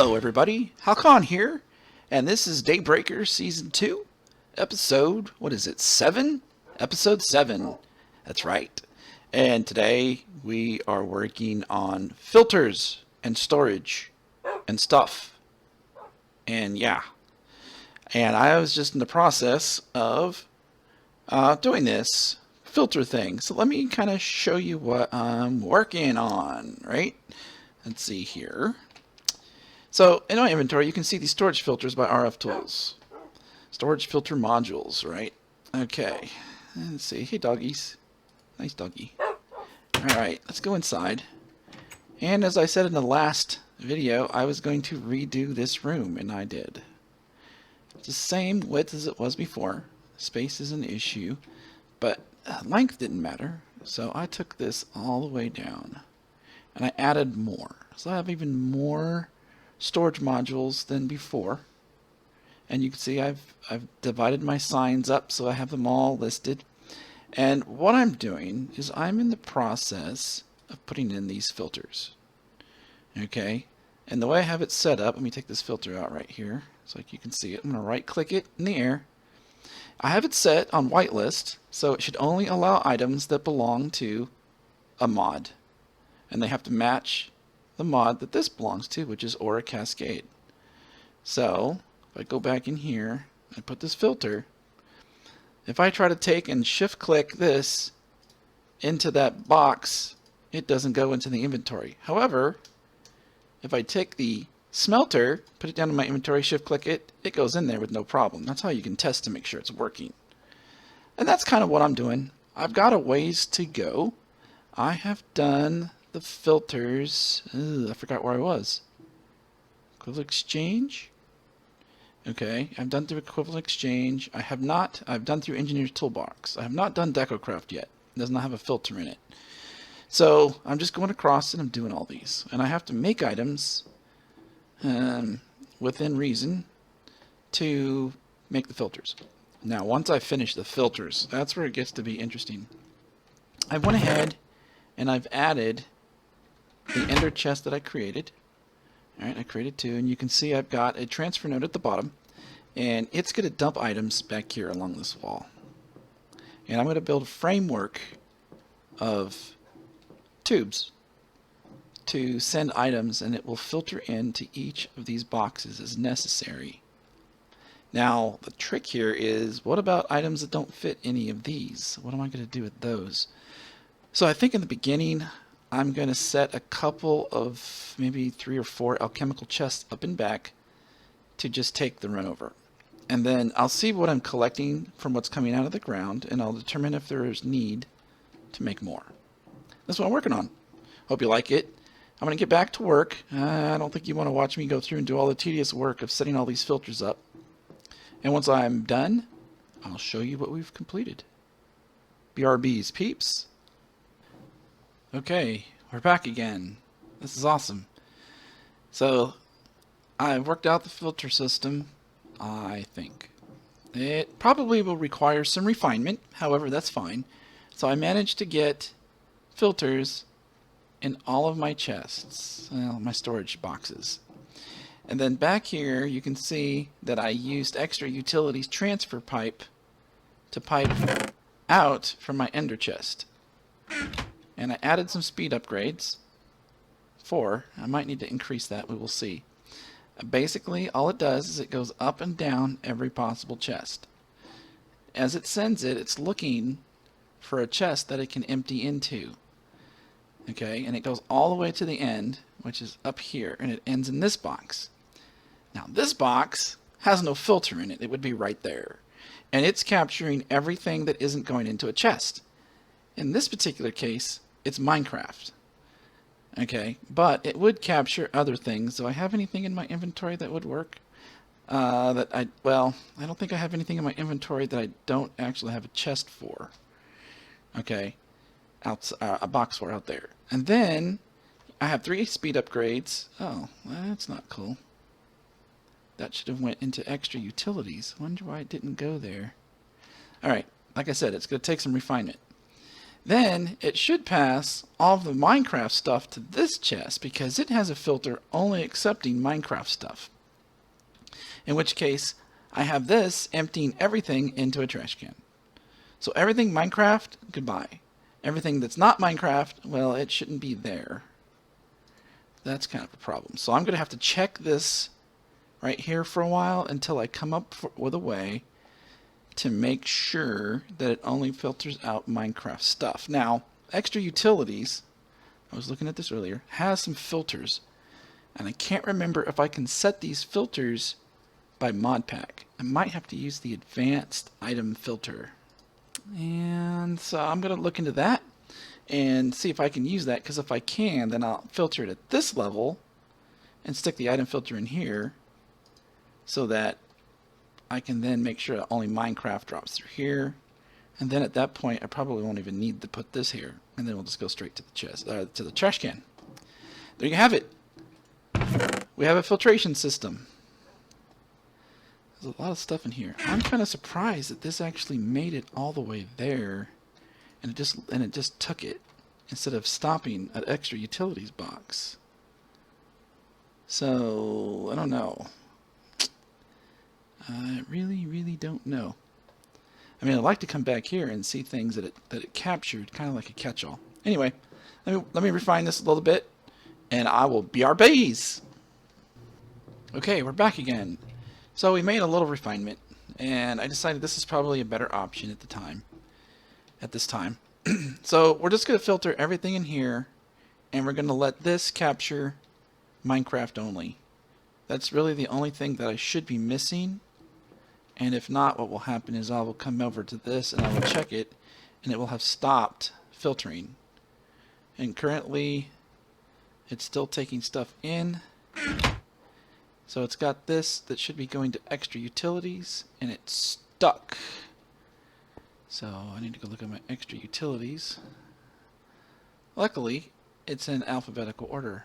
Hello everybody, Halkhan here, and this is Daybreaker Season 2, Episode, what is it, 7? Episode 7, that's right. And today we are working on filters and storage and stuff. And yeah, and I was just in the process of doing this filter thing. So let me kind of show you what I'm working on, right? Let's see here. So in my inventory, you can see these storage filters by RRTools. Storage filter modules, right? Okay. Let's see. Hey, doggies. Nice doggy. Alright, let's go inside. And as I said in the last video, I was going to redo this room, and I did. It's the same width as it was before. Space is an issue, but length didn't matter. So I took this all the way down, and I added more. So I have even more storage modules than before, and you can see I've divided my signs up so I have them all listed. And what I'm doing is I'm in the process of putting in these filters. Okay, and the way I have it set up, let me take this filter out right here so you can see it. I'm going to right click it in the air. I have it set on whitelist, so it should only allow items that belong to a mod, and they have to match the mod that this belongs to, which is Aura Cascade. So if I go back in here and put this filter, if I try to take and shift click this into that box, it doesn't go into the inventory. However, if I take the smelter, put it down in my inventory, shift click it, it goes in there with no problem. That's how you can test to make sure it's working. And that's kind of what I'm doing. I've got a ways to go. I have done the filters. I forgot where I was. Equivalent exchange. Okay, I've done through equivalent exchange. I've done through engineer's toolbox. I have not done DecoCraft yet. It does not have a filter in it. So I'm just going across and I'm doing all these. And I have to make items within reason to make the filters. Now, once I finish the filters, that's where it gets to be interesting. I went ahead and I've added the ender chest that I created. Alright, I created two, and you can see I've got a transfer node at the bottom, and it's going to dump items back here along this wall. And I'm going to build a framework of tubes to send items, and it will filter into each of these boxes as necessary. Now, the trick here is, what about items that don't fit any of these? What am I going to do with those? So I think in the beginning, I'm going to set a couple of maybe 3 or 4 alchemical chests up and back to just take the run over. And then I'll see what I'm collecting from what's coming out of the ground, and I'll determine if there is need to make more. That's what I'm working on. Hope you like it. I'm going to get back to work. I don't think you want to watch me go through and do all the tedious work of setting all these filters up. And once I'm done, I'll show you what we've completed. BRBs, peeps. Okay, we're back again. This is awesome. So, I've worked out the filter system, I think. It probably will require some refinement, however, that's fine. So I managed to get filters in all of my chests, well, my storage boxes. And then back here, you can see that I used extra utilities transfer pipe to pipe out from my ender chest. And I added some speed upgrades. 4. I might need to increase that. We will see. Basically, all it does is it goes up and down every possible chest. As it sends it, it's looking for a chest that it can empty into. Okay, and it goes all the way to the end, which is up here, and it ends in this box. Now, this box has no filter in it. It would be right there. And it's capturing everything that isn't going into a chest. In this particular case, it's Minecraft. Okay, but it would capture other things. Do I have anything in my inventory that would work? I don't think I have anything in my inventory that I don't actually have a chest for. Okay, a box for out there. And then I have 3 speed upgrades. Oh, that's not cool. That should have went into extra utilities. Wonder why it didn't go there. All right, like I said, it's going to take some refinement. Then it should pass all of the Minecraft stuff to this chest because it has a filter only accepting Minecraft stuff. In which case, I have this emptying everything into a trash can. So everything Minecraft, goodbye. Everything that's not Minecraft, well, it shouldn't be there. That's kind of a problem. So I'm going to have to check this right here for a while until I come up with a way to make sure that it only filters out Minecraft stuff. Now, Extra Utilities, I was looking at this earlier, has some filters. And I can't remember if I can set these filters by mod pack. I might have to use the advanced item filter. And so I'm going to look into that and see if I can use that, because if I can, then I'll filter it at this level and stick the item filter in here so that I can then make sure that only Minecraft drops through here. And then at that point, I probably won't even need to put this here. And then we'll just go straight to the chest, to the trash can. There you have it. We have a filtration system. There's a lot of stuff in here. I'm kind of surprised that this actually made it all the way there, and it just took it instead of stopping at Extra Utilities box. So I don't know. I really don't know. I mean, I'd like to come back here and see things that it captured, kind of like a catch-all. Anyway, let me refine this a little bit, and I will BRBs. Okay, we're back again. So we made a little refinement, and I decided this is probably a better option at this time. So we're just going to filter everything in here, and we're going to let this capture Minecraft only. That's really the only thing that I should be missing. And if not, what will happen is I will come over to this and I will check it, and it will have stopped filtering. And currently it's still taking stuff in. So it's got this that should be going to Extra Utilities, and it's stuck. So I need to go look at my Extra Utilities. Luckily, it's in alphabetical order.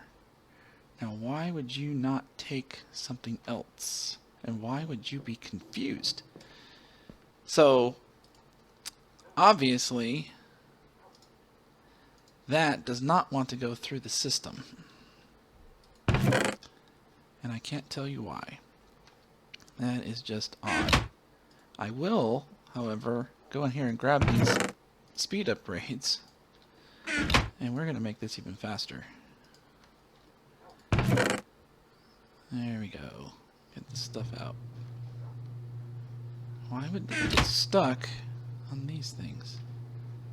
Now, why would you not take something else? And why would you be confused? So, obviously, that does not want to go through the system. And I can't tell you why. That is just odd. I will, however, go in here and grab these speed upgrades. And we're going to make this even faster. There we go. Get this stuff out. Why would they get stuck on these things?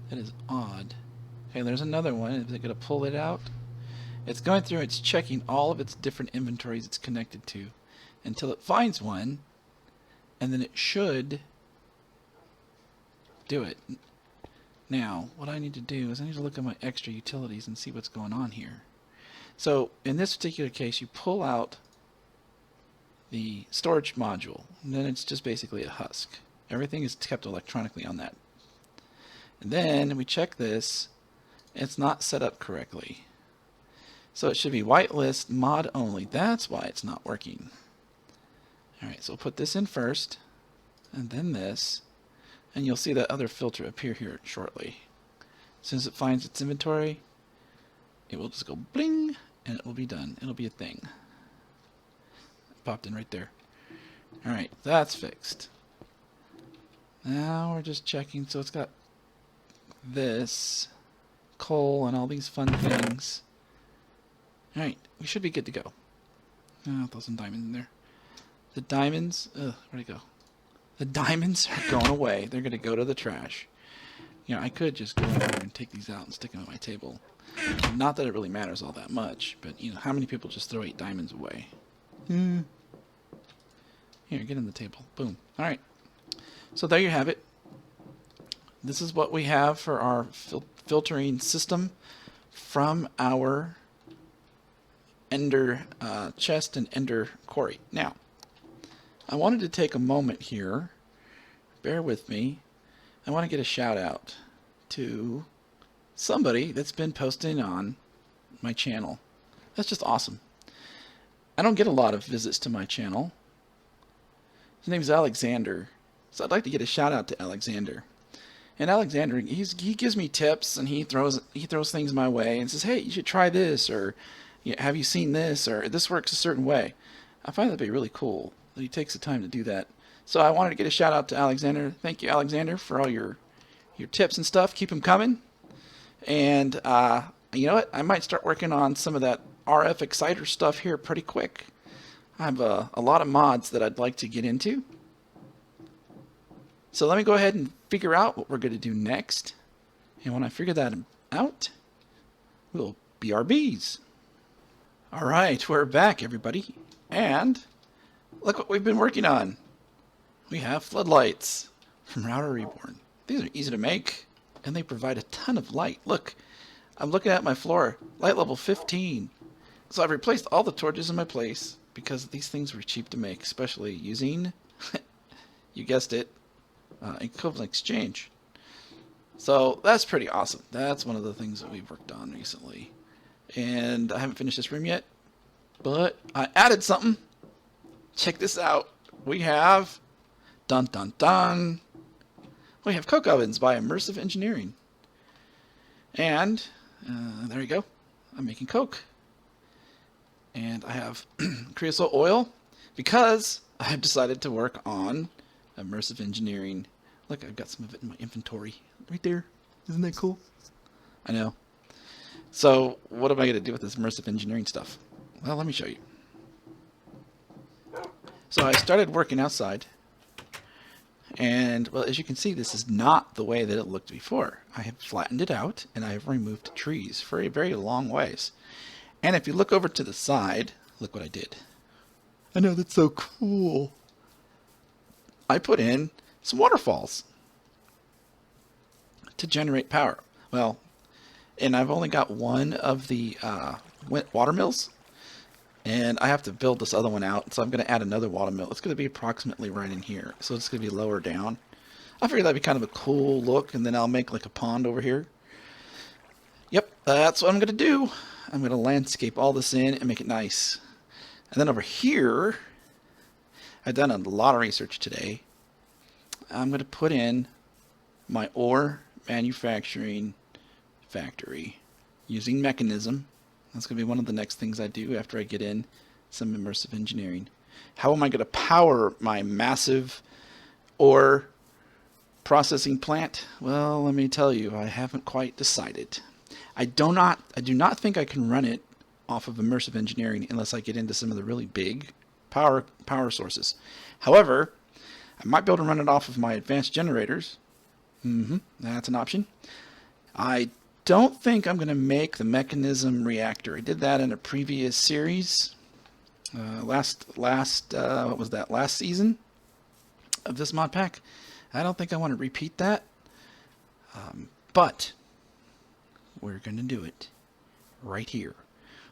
That is odd. Okay, there's another one. Is it going to pull it out? It's going through, it's checking all of its different inventories it's connected to until it finds one, and then it should do it. Now, what I need to do is I need to look at my Extra Utilities and see what's going on here. So, in this particular case, you pull out the storage module, and then it's just basically a husk. Everything is kept electronically on that. And then we check this, it's not set up correctly. So it should be whitelist mod only. That's why it's not working. Alright, so we'll put this in first, and then this, and you'll see that other filter appear here shortly. As soon as it finds its inventory, it will just go bling, and it will be done. It'll be a thing. It popped in right there. Alright, that's fixed. Now we're just checking, so it's got this, coal, and all these fun things. Alright, we should be good to go. Oh, I'll throw some diamonds in there. The diamonds, where'd it go? The diamonds are going away. They're going to go to the trash. You know, I could just go over here and take these out and stick them on my table. Not that it really matters all that much, but, you know, how many people just throw 8 diamonds away? Here, get in the table. Boom. Alright. So there you have it. This is what we have for our filtering system from our Ender chest and Ender quarry. Now, I wanted to take a moment here, bear with me. I want to get a shout out to somebody that's been posting on my channel. That's just awesome. I don't get a lot of visits to my channel. His name is Alexander, so I'd like to get a shout out to Alexander. And Alexander, he gives me tips, and he throws things my way and says, "Hey, you should try this," or "Have you seen this?" or "This works a certain way." I find that to be really cool that he takes the time to do that. So I wanted to get a shout out to Alexander. Thank you, Alexander, for all your tips and stuff. Keep them coming. And you know what? I might start working on some of that RF exciter stuff here pretty quick. I have a lot of mods that I'd like to get into. So let me go ahead and figure out what we're going to do next. And when I figure that out, we'll BRBs. All right, we're back, everybody. And look what we've been working on. We have Floodlights from Router Reborn. These are easy to make, and they provide a ton of light. Look, I'm looking at my floor, light level 15. So I've replaced all the torches in my place because these things were cheap to make, especially using, you guessed it, equivalent exchange. So that's pretty awesome. That's one of the things that we've worked on recently. And I haven't finished this room yet, but I added something. Check this out. We have, dun dun dun, we have coke ovens by Immersive Engineering. And there you go. I'm making coke. And I have creosote oil because I have decided to work on Immersive Engineering. Look, I've got some of it in my inventory right there. Isn't that cool? I know. So what am I going to do with this Immersive Engineering stuff? Well, let me show you. So I started working outside. And, well, as you can see, this is not the way that it looked before. I have flattened it out, and I have removed trees for a very long ways. And if you look over to the side, look what I did. I know, that's so cool. I put in some waterfalls to generate power. Well, and I've only got one of the water mills, and I have to build this other one out, so I'm going to add another water mill. It's going to be approximately right in here, so it's going to be lower down. I figured that'd be kind of a cool look, and then I'll make like a pond over here. Yep, that's what I'm going to do. I'm going to landscape all this in and make it nice. And then over here, I've done a lot of research today. I'm going to put in my ore manufacturing factory using Mekanism. That's going to be one of the next things I do after I get in some immersive engineering. How am I going to power my massive ore processing plant? Well, let me tell you, I haven't quite decided. I do not think I can run it off of immersive engineering unless I get into some of the really big power sources. However, I might be able to run it off of my advanced generators. That's an option. I don't think I'm going to make the Mekanism reactor. I did that in a previous series. Last what was that? Last season of this mod pack. I don't think I want to repeat that. But we're going to do it right here.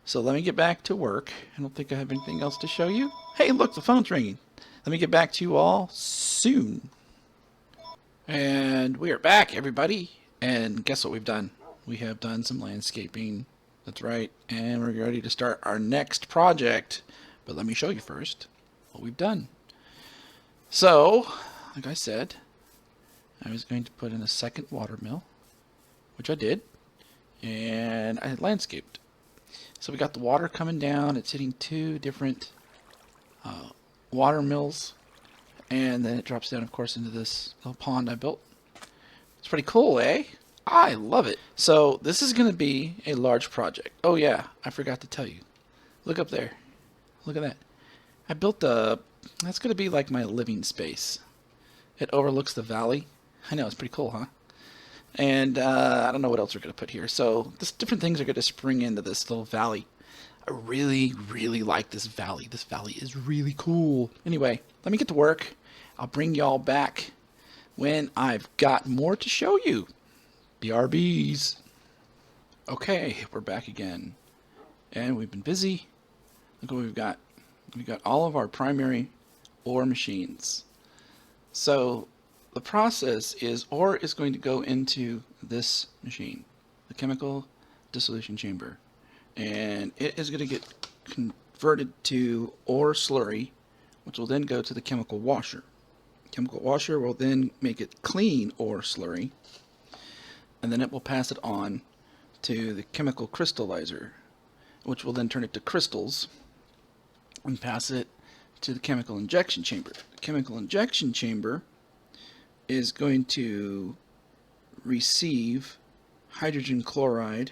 So let me get back to work. I don't think I have anything else to show you. Hey, look, the phone's ringing. Let me get back to you all soon. And we are back, everybody. And guess what we've done? We have done some landscaping. That's right. And we're ready to start our next project. But let me show you first what we've done. So, like I said, I was going to put in a second water mill, which I did. And I had landscaped. So we got the water coming down. It's hitting two different water mills. And then it drops down, of course, into this little pond I built. It's pretty cool, eh? I love it. So this is going to be a large project. Oh yeah, I forgot to tell you. Look up there. Look at that. I built that's going to be like my living space. It overlooks the valley. I know, it's pretty cool, huh? And I don't know what else we're going to put here. So just different things are going to spring into this little valley. I really, really like this valley. This valley is really cool. Anyway, let me get to work. I'll bring y'all back when I've got more to show you. BRBs. Okay, we're back again. And we've been busy. Look what we've got. We've got all of our primary ore machines. So the process is ore is going to go into this machine, the chemical dissolution chamber. And it is going to get converted to ore slurry, which will then go to the chemical washer. Chemical washer will then make it clean ore slurry, and then it will pass it on to the chemical crystallizer, which will then turn it to crystals and pass it to the chemical injection chamber. The chemical injection chamber is going to receive hydrogen chloride,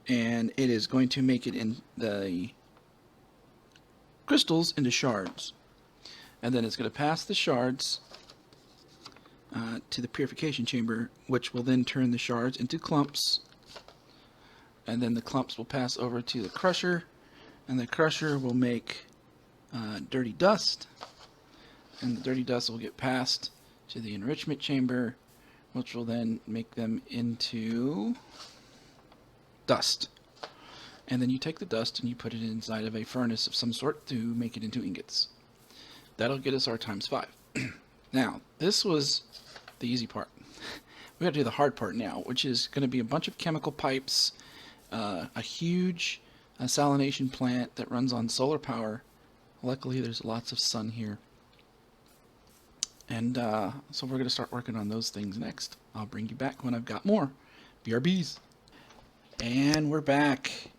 and it is going to make it in the crystals into shards. And then it's going to pass the shards to the purification chamber, which will then turn the shards into clumps. And then the clumps will pass over to the crusher, and the crusher will make dirty dust. And the dirty dust will get passed to the enrichment chamber, which will then make them into dust. And then you take the dust and you put it inside of a furnace of some sort to make it into ingots. That'll get us our ×5. Now, this was the easy part. We got to do the hard part now, which is going to be a bunch of chemical pipes, a huge salination plant that runs on solar power. Luckily, there's lots of sun here. And so we're going to start working on those things next. I'll bring you back when I've got more. BRBs. And we're back.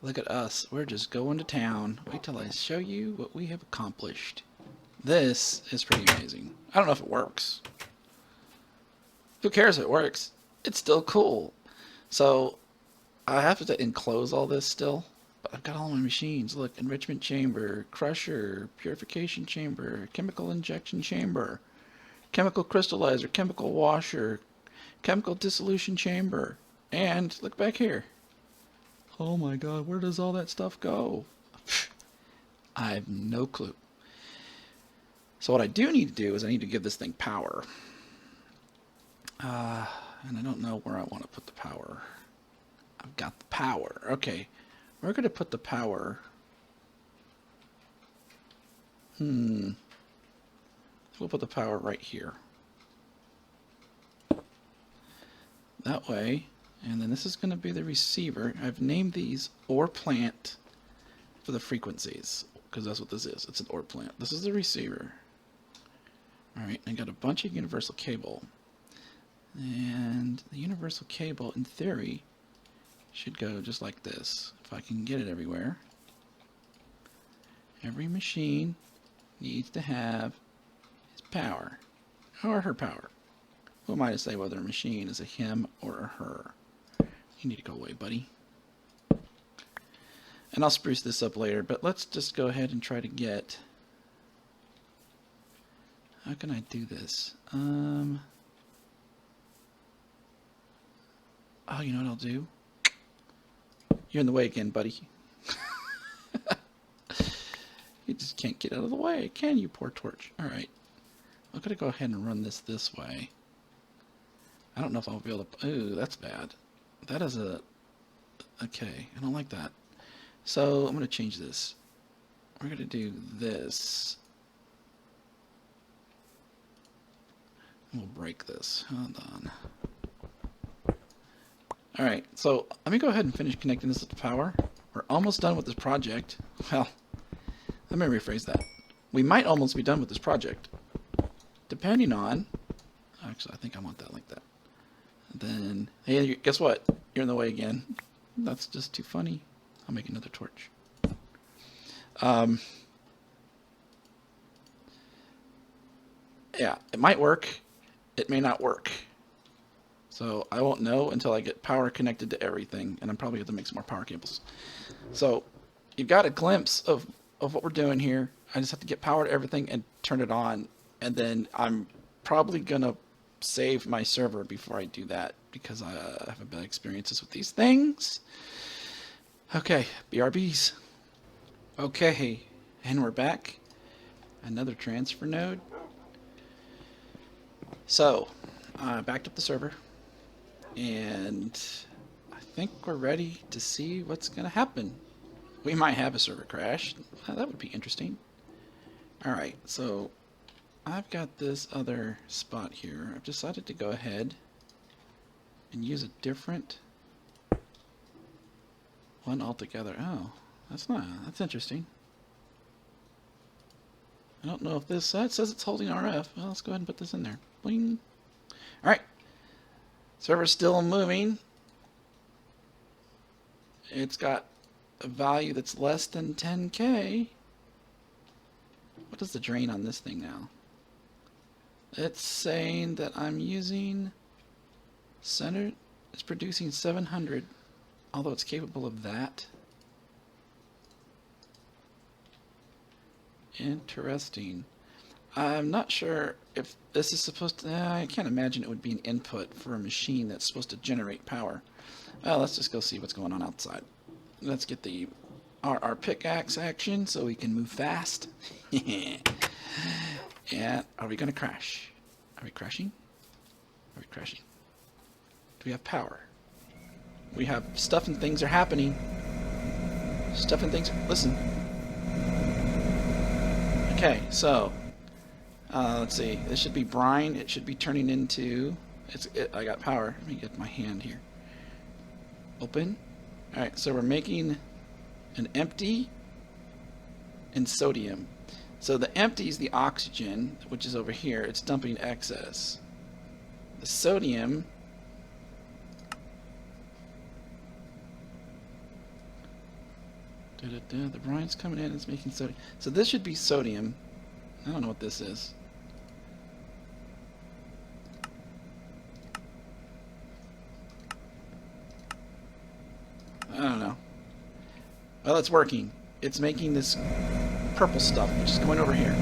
Look at us. We're just going to town. Wait till I show you what we have accomplished. This is pretty amazing. I don't know if it works. Who cares if it works? It's still cool. So I have to enclose all this still. But I've got all my machines. Look, enrichment chamber, crusher, purification chamber, chemical injection chamber, chemical crystallizer, chemical washer, chemical dissolution chamber, and look back here. Oh my god, where does all that stuff go? I have no clue. So what I do need to do is I need to give this thing power. And I don't know where I want to put the power. I've got the power. Okay. We're going to put the power. We'll put the power right here. That way. And then this is going to be the receiver. I've named these ore plant for the frequencies, because that's what this is. It's an ore plant. This is the receiver. Alright, I got a bunch of universal cable. And the universal cable, in theory, should go just like this. If I can get it everywhere. Every machine needs to have his power. Or her power. Who am I to say whether a machine is a him or a her? You need to go away, buddy. And I'll spruce this up later, but let's just go ahead and try to get... How can I do this? Oh, you know what I'll do? You're in the way again, buddy. You just can't get out of the way, can you, poor torch? Alright. I'm going to go ahead and run this way. I don't know if I'll be able to... Ooh, that's bad. That is a... Okay, I don't like that. So, I'm going to change this. We're going to do this. We'll break this. Hold on. Alright, so let me go ahead and finish connecting this to the power. We're almost done with this project. Well, let me rephrase that. We might almost be done with this project. Depending on... Actually, I think I want that like that. Then, hey, guess what? You're in the way again. That's just too funny. I'll make another torch. Yeah, it might work. It may not work. So I won't know until I get power connected to everything, and I'm probably going to make some more power cables. So you've got a glimpse of what we're doing here. I just have to get power to everything and turn it on, and then I'm probably going to save my server before I do that, because I have bad experiences with these things. Okay, BRBs. Okay, and we're back. Another transfer node. So, I backed up the server, and I think we're ready to see what's going to happen. We might have a server crash. That would be interesting. Alright, so I've got this other spot here. I've decided to go ahead and use a different one altogether. Oh, that's interesting. I don't know if this, it says it's holding RF. Well, let's go ahead and put this in there. Bling. All right. Server's still moving. It's got a value that's less than 10K. What is the drain on this thing now? It's saying that I'm using centered. It's producing 700, although it's capable of that. Interesting. I'm not sure if this is supposed to... I can't imagine it would be an input for a machine that's supposed to generate power. Well, let's just go see what's going on outside. Let's get the RR pickaxe action so we can move fast. And are we going to crash? Are we crashing? Are we crashing? Do we have power? We have stuff and things are happening. Stuff and things... Listen. Okay, so let's see. This should be brine. It should be turning into. I got power. Let me get my hand here. Open. All right. So we're making an empty and sodium. So the empty is the oxygen, which is over here. It's dumping excess. The sodium. The brine's coming in, it's making sodium. So this should be sodium. I don't know what this is. I don't know. Well, it's working. It's making this purple stuff, which is going over here.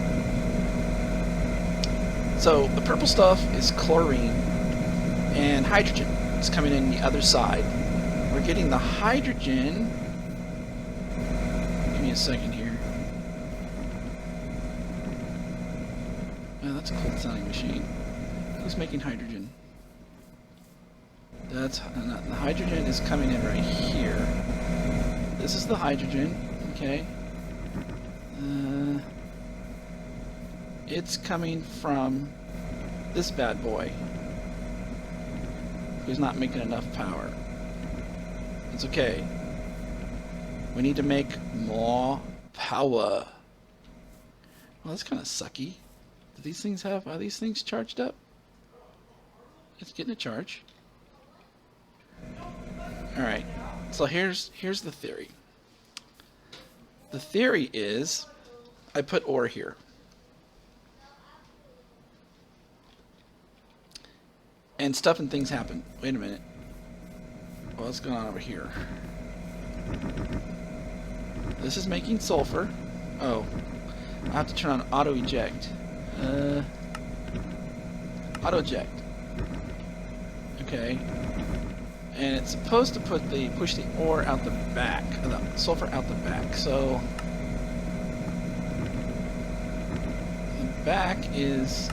So the purple stuff is chlorine and hydrogen. It's coming in the other side. We're getting the hydrogen. Give me a second here. Oh, that's a cool sounding machine. Who's making hydrogen? The hydrogen is coming in right here. This is the hydrogen. Okay. It's coming from this bad boy, who's not making enough power. It's okay. We need to make more power. Well, that's kind of sucky. Do these things have... Are these things charged up? It's getting a charge. Alright. So here's the theory. The theory is... I put ore here. And stuff and things happen. Wait a minute. Well, what's going on over here? This is making sulfur. Oh, I have to turn on auto eject. Auto eject. Okay. And it's supposed to push the ore out the back, the sulfur out the back. So the back is.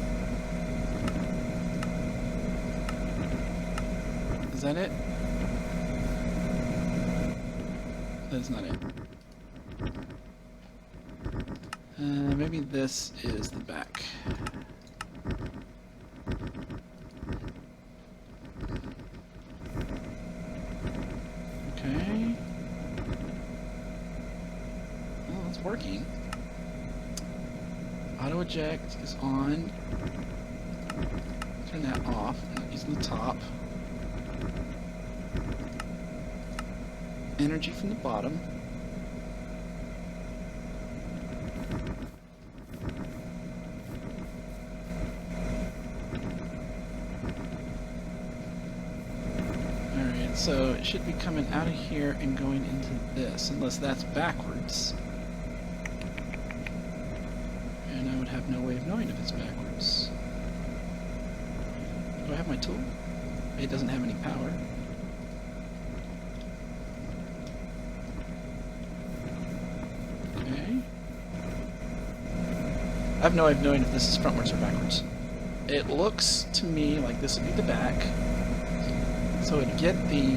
Is that it? That's not it. Maybe this is the back. Okay. Well, it's working. Auto eject is on. Turn that off. Using the top. Energy from the bottom. Alright, so it should be coming out of here and going into this, unless that's backwards. And I would have no way of knowing if it's backwards. Do I have my tool? It doesn't have any power. I have no way of knowing if this is frontwards or backwards. It looks to me like this would be the back. So it'd get the...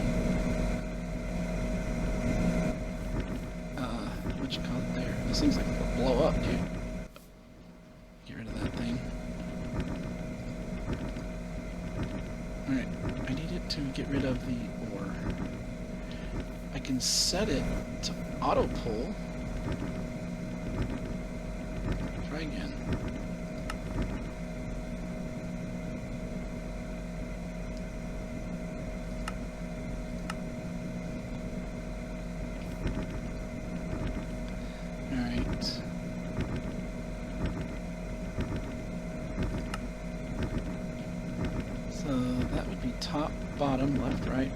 what you call it there? This thing's like gonna blow up, dude. Get rid of that thing. Alright, I need it to get rid of the ore. I can set it to auto pull. try again. Alright. So that would be top, bottom, left, right,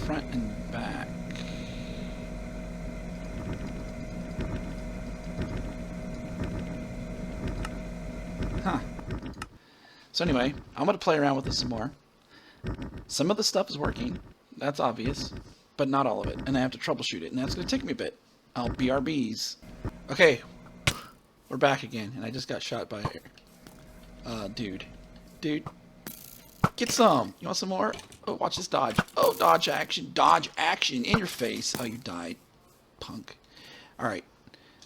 front, and back. Huh. So anyway, I'm going to play around with this some more. Some of the stuff is working. That's obvious. But not all of it. And I have to troubleshoot it. And that's going to take me a bit. I'll BRBs. Okay. We're back again. And I just got shot by a dude. Dude. Get some. You want some more? Oh, watch this dodge. Oh, dodge action. Dodge action. In your face. Oh, you died. Punk. Alright.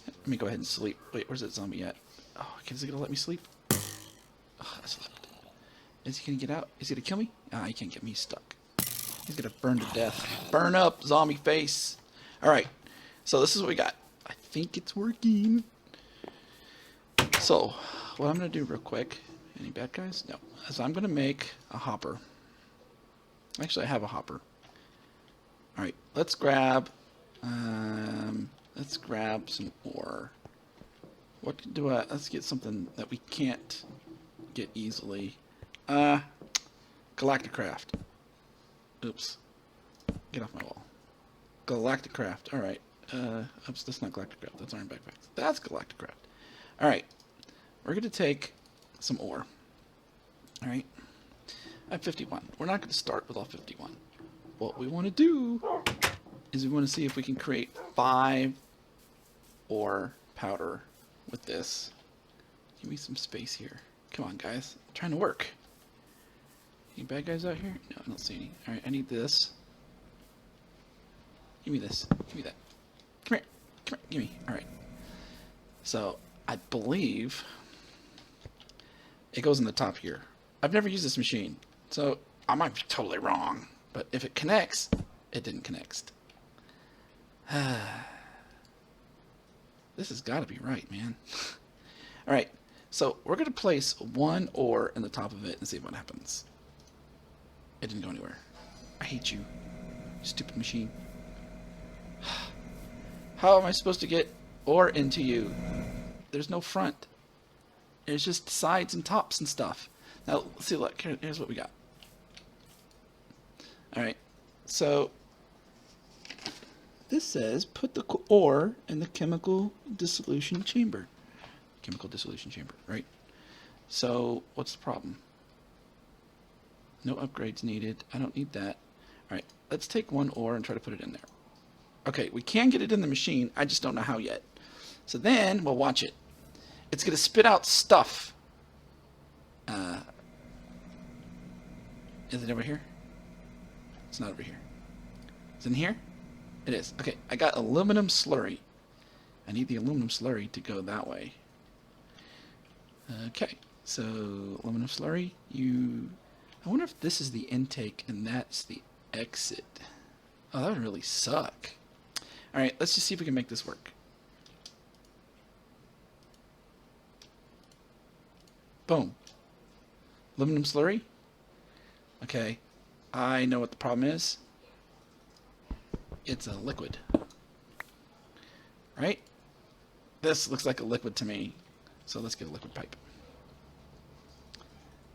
Let me go ahead and sleep. Wait, where's that zombie at? Oh, is he going to let me sleep? Oh, I slept. Is he going to get out? Is he going to kill me? Ah, he can't get me stuck. He's going to burn to death. Burn up, zombie face. Alright. So this is what we got. I think it's working. So, what I'm going to do real quick. Any bad guys? No. So I'm going to make a hopper. Actually, I have a hopper. Alright. Let's grab some ore. What do I... Let's get something that we can't get easily. Galacticraft. Oops. Get off my wall. Galacticraft. Alright. Oops, that's not Galacticraft. That's Iron Backpacks. That's Galacticraft. Alright. We're going to take some ore. Alright. I have 51. We're not going to start with all 51. What we want to do is we want to see if we can create 5 ore powder with this. Give me some space here. Come on, guys. I'm trying to work. Any bad guys out here? No, I don't see any. Alright, I need this. Give me this. Give me that. Come here. Come here. Give me. Alright. So, I believe it goes in the top here. I've never used this machine, so I might be totally wrong. But if it connects, it didn't connect. This has got to be right, man. Alright, so we're going to place 1 ore in the top of it and see what happens. It didn't go anywhere. I hate you, stupid machine. How am I supposed to get ore into you? There's no front. There's just sides and tops and stuff. Now, let's see, look, here's what we got. Alright, so this says put the ore in the chemical dissolution chamber. Chemical dissolution chamber, right? So, what's the problem? No upgrades needed. I don't need that. Alright, let's take 1 ore and try to put it in there. Okay, we can get it in the machine. I just don't know how yet. So then, well, watch it. It's going to spit out stuff. Is it over here? It's not over here. Is it in here? It is. Okay, I got aluminum slurry. I need the aluminum slurry to go that way. Okay, so aluminum slurry, I wonder if this is the intake and that's the exit. Oh, that would really suck. Alright, let's just see if we can make this work. Boom. Aluminum slurry. Okay, I know what the problem is. It's a liquid. Right? This looks like a liquid to me. So let's get a liquid pipe.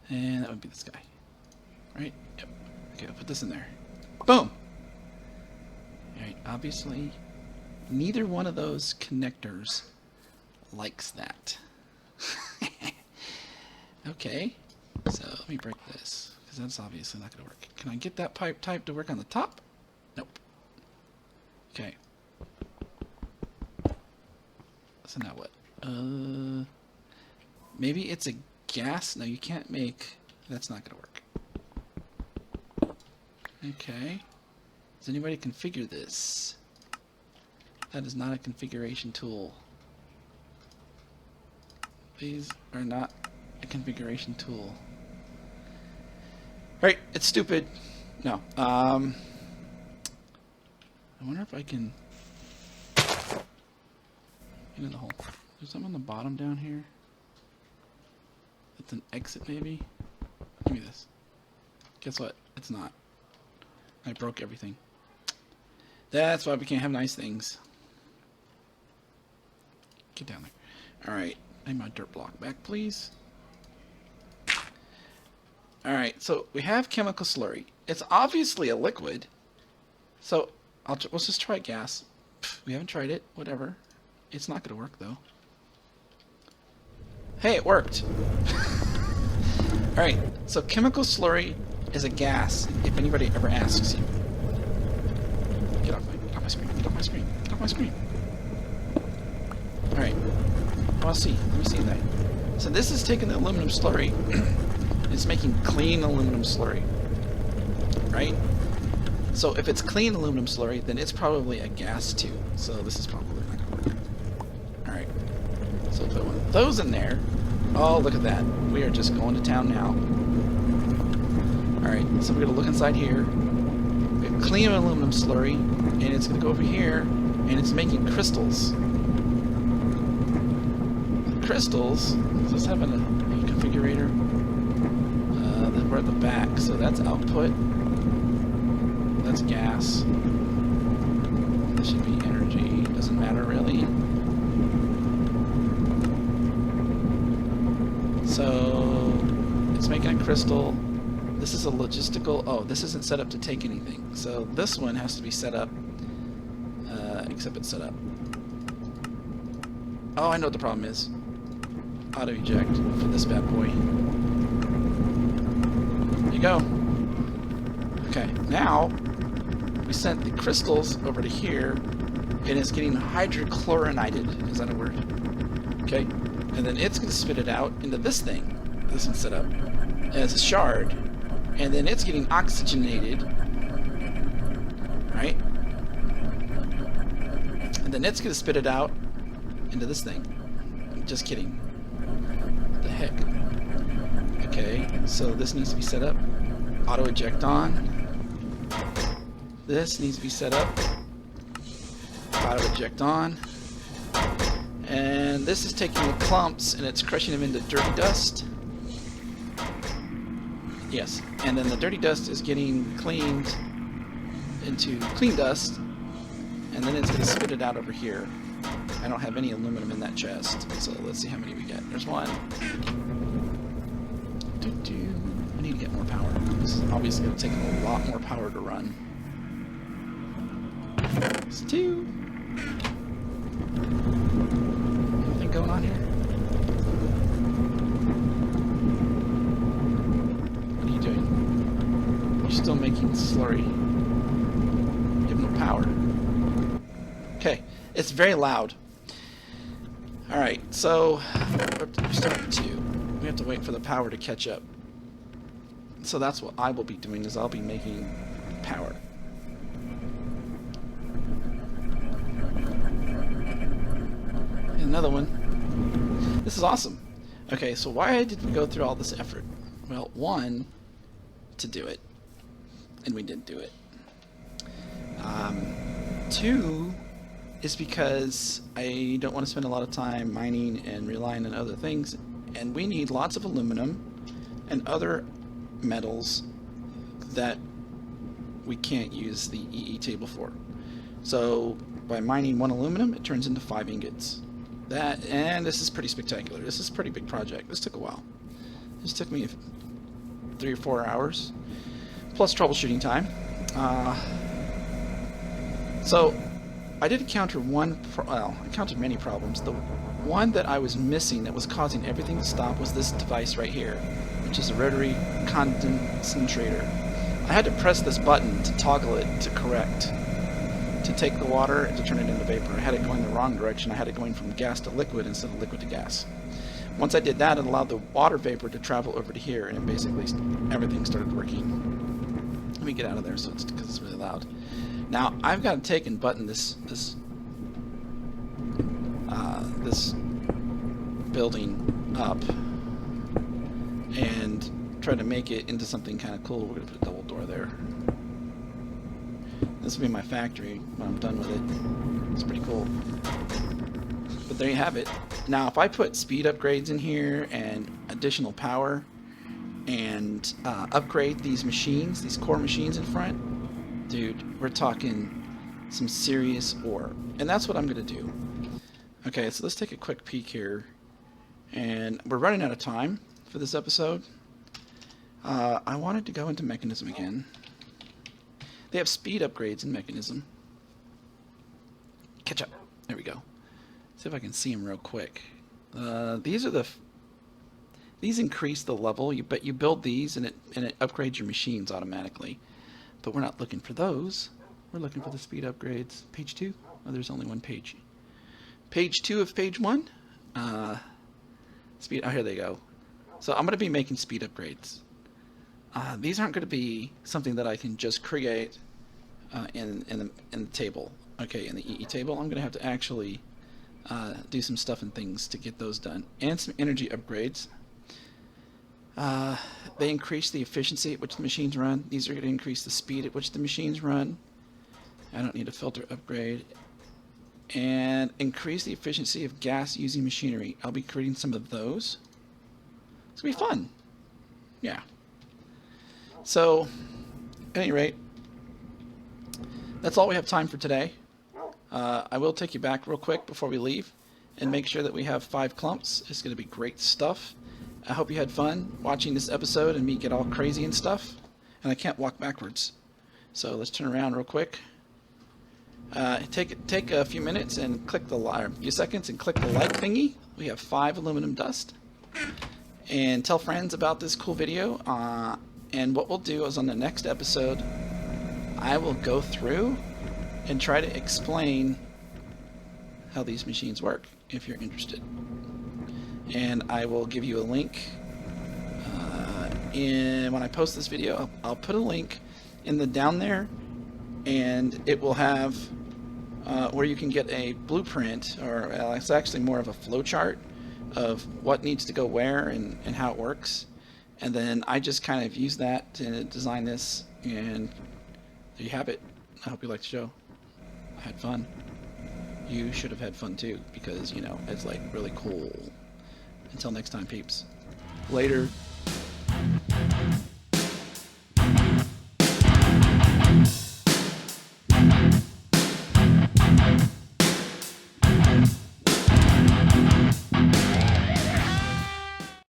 And that would be this guy. Right? Yep. Okay, I'll put this in there. Boom! Alright, obviously, neither one of those connectors likes that. Okay, so let me break this, because that's obviously not going to work. Can I get that pipe type to work on the top? Nope. Okay. So now what? Maybe it's a gas? No, you can't make... That's not going to work. Okay. Does anybody configure this? That is not a configuration tool. These are not a configuration tool. Right, it's stupid. No. I wonder if I can... Get in the hole. There's something on the bottom down here. It's an exit, maybe? Give me this. Guess what? It's not. I broke everything. That's why we can't have nice things. Get down there. Alright. I need my dirt block back, please. Alright, so we have chemical slurry. It's obviously a liquid. So, let's just try gas. We haven't tried it. Whatever. It's not going to work, though. Hey, it worked! Alright, so chemical slurry is a gas, if anybody ever asks you. Get off my screen, get off my screen, get off my screen. Alright, well, see, let me see that. So this is taking the aluminum slurry, it's making clean aluminum slurry, right? So if it's clean aluminum slurry, then it's probably a gas too. So this is probably not going to work. Alright, so put one of those in there. Oh, look at that. We are just going to town now. Alright, so we're going to look inside here. We have clean aluminum slurry, and it's going to go over here, and it's making crystals. The crystals, does this have a configurator? We're at the back, so that's output. That's gas. This should be energy. Doesn't matter really. So it's making a crystal. This is a logistical. Oh, this isn't set up to take anything. So this one has to be set up. Except it's set up. Oh, I know what the problem is. Auto eject for this bad boy. There you go. Okay, now we sent the crystals over to here, and it's getting hydrochlorinated. Is that a word? Okay, and then it's going to spit it out into this thing. This one's set up as a shard, and then it's getting oxygenated, right? And then it's going to spit it out into this thing. Just kidding. What the heck? Okay, so this needs to be set up. Auto eject on. This needs to be set up. Auto eject on. And this is taking the clumps and it's crushing them into dirty dust. Yes, and then the dirty dust is getting cleaned into clean dust, and then it's going to spit it out over here. I don't have any aluminum in that chest, so let's see how many we get. There's one. I need to get more power. This is obviously going to take a lot more power to run. It's two. Anything going on here? What are you doing? You're still making slurry. You have no power. Okay, it's very loud. Alright, so we're starting to. We have to wait for the power to catch up. So that's what I will be doing, is I'll be making power. And another one. This is awesome. Okay, so why did we go through all this effort? Well, one, to do it. And we did do it. Two is because I don't want to spend a lot of time mining and relying on other things. And we need lots of aluminum and other metals that we can't use the EE table for. So by mining one aluminum, it turns into 5 ingots. And this is pretty spectacular. This is a pretty big project. This took a while. This took me 3 or 4 hours, plus troubleshooting time. So I did encounter I encountered many problems. The one that I was missing that was causing everything to stop was this device right here, which is a rotary condensator. I had to press this button to toggle it to correct, to take the water and to turn it into vapor. I had it going the wrong direction. I had it going from gas to liquid instead of liquid to gas. Once I did that, it allowed the water vapor to travel over to here, and basically everything started working. Let me get out of there because it's really loud. Now I've got to take and button this building up and try to make it into something kind of cool. We're going to put a double door there. This will be my factory when I'm done with it. It's pretty cool. But there you have it. Now, if I put speed upgrades in here and additional power and upgrade these machines, these core machines in front, dude, we're talking some serious ore. And that's what I'm going to do. Okay, so let's take a quick peek here. And we're running out of time for this episode. I wanted to go into Mekanism again. They have speed upgrades in Mekanism. Catch up. There we go. See if I can see them real quick. These increase the level, but you build these and it upgrades your machines automatically. But we're not looking for those. We're looking for the speed upgrades. Page 2? Oh, there's only one page. Page 2 of page 1. Speed. Oh, here they go. So I'm going to be making speed upgrades. These aren't going to be something that I can just create in the table. Okay, in the EE table, I'm going to have to actually do some stuff and things to get those done. And some energy upgrades. They increase the efficiency at which the machines run. These are going to increase the speed at which the machines run. I don't need a filter upgrade. And increase the efficiency of gas using machinery. I'll be creating some of those. It's going to be fun. Yeah. So, at any rate, that's all we have time for today. I will take you back real quick before we leave and make sure that we have 5 clumps. It's going to be great stuff. I hope you had fun watching this episode and me get all crazy and stuff. And I can't walk backwards. So let's turn around real quick. Take a few minutes and click the a few seconds and click the like thingy. We have 5 aluminum dust. And tell friends about this cool video. And what we'll do is on the next episode, I will go through and try to explain how these machines work, if you're interested. And I will give you a link. When I post this video, I'll put a link in the down there, and it will have where you can get a blueprint, or it's actually more of a flow chart of what needs to go where and how it works. And then I just kind of use that to design this, and there you have it. I hope you liked the show. I had fun. You should have had fun too, because, you know, it's like really cool. Until next time, peeps. Later.